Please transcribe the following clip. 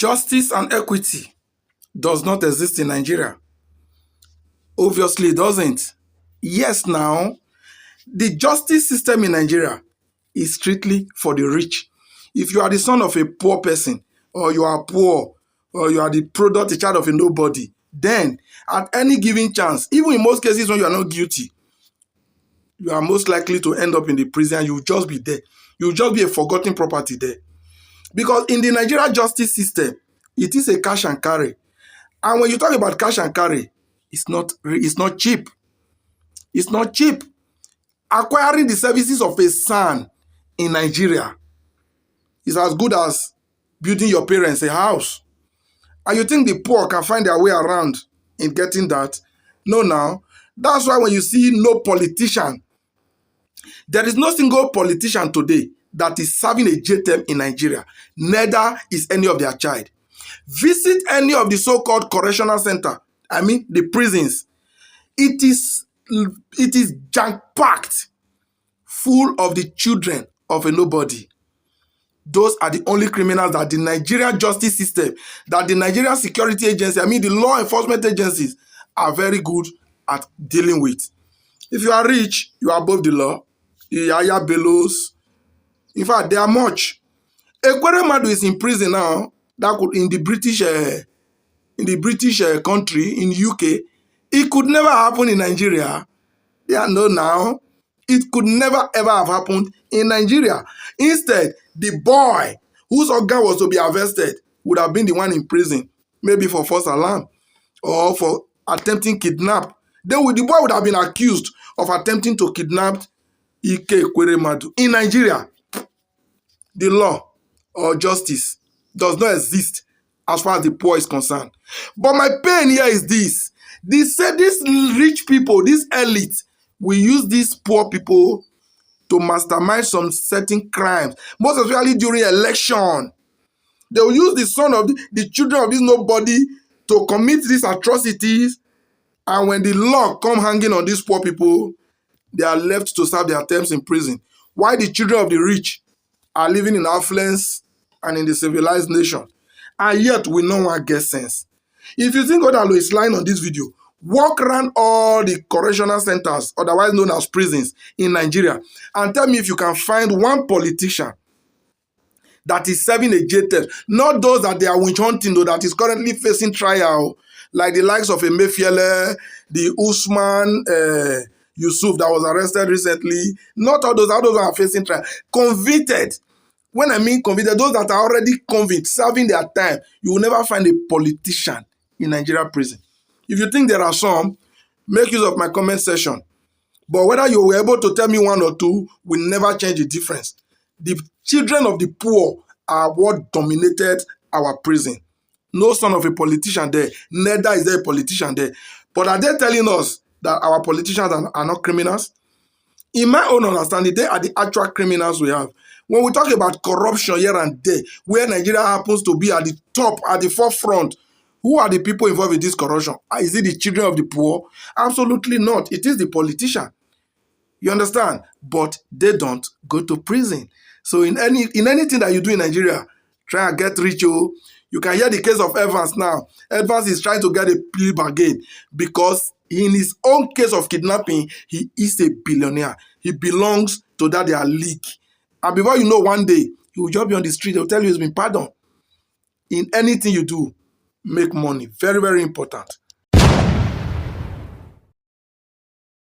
Justice and equity does not exist in Nigeria. Obviously, it doesn't. Yes, now, the justice system in Nigeria is strictly for the rich. If you are the son of a poor person, or you are poor, or you are the product, a child of a nobody, then at any given chance, even in most cases when you are not guilty, you are most likely to end up in the prison. You will just be there. You will just be a forgotten property there. Because in the Nigeria justice system, it is a cash and carry. And when you talk about cash and carry, it's not cheap. It's not cheap. Acquiring the services of a son in Nigeria is as good as building your parents a house. And you think the poor can find their way around in getting that? No, now. That's why when you see no politician, there is no single politician today that is serving a jail term in Nigeria. Neither is any of their child. Visit any of the so-called correctional center, I mean the prisons. It is jam-packed, full of the children of a nobody. Those are the only criminals that the Nigerian justice system, that the Nigerian security agency, I mean the law enforcement agencies, are very good at dealing with. If you are rich, you are above the law. The Yaya Bellos. In fact, they are much. Ekweremadu is in prison now. That could in the British country, in UK. It could never happen in Nigeria. They are known now. It could never ever have happened in Nigeria. Instead, the boy whose organ was to be harvested would have been the one in prison, maybe for false alarm or for attempting kidnap. Then the boy would have been accused of attempting to kidnap Ike Ekweremadu. In Nigeria, the law or justice does not exist as far as the poor is concerned. But my pain here is this. They say these rich people, this elite, will use these poor people to mastermind some certain crimes, most especially during election. They will use the son of the children of this nobody to commit these atrocities, and when the law come hanging on these poor people, they are left to serve their terms in prison. While the children of the rich are living in affluence and in the civilized nation. And yet we no one get sense. If you think Odalo is lying on this video, walk around all the correctional centers, otherwise known as prisons, in Nigeria, and tell me if you can find one politician that is serving a jail term, not those that they are witch hunting, though, that is currently facing trial, like the likes of Emefiele, the Usman Yusuf that was arrested recently. Not all those are facing trial. Convicted. When I mean convicted, those that are already convicted, serving their time, you will never find a politician in Nigeria prison. If you think there are some, make use of my comment section. But whether you were able to tell me one or two will never change the difference. The children of the poor are what dominated our prison. No son of a politician there. Neither is there a politician there. But are they telling us that our politicians are not criminals? In my own understanding, they are the actual criminals we have. When we talk about corruption here and there, where Nigeria happens to be at the top, at the forefront, who are the people involved in this corruption? Is it the children of the poor? Absolutely not. It is the politician. You understand? But they don't go to prison. So in anything that you do in Nigeria, try and get rich. You can hear the case of Evans now. Evans is trying to get a plea bargain because in his own case of kidnapping, he is a billionaire. He belongs to that their league. And before you know, one day, he will just be on the street. They will tell you he's been pardoned. In anything you do, make money. Very, very important.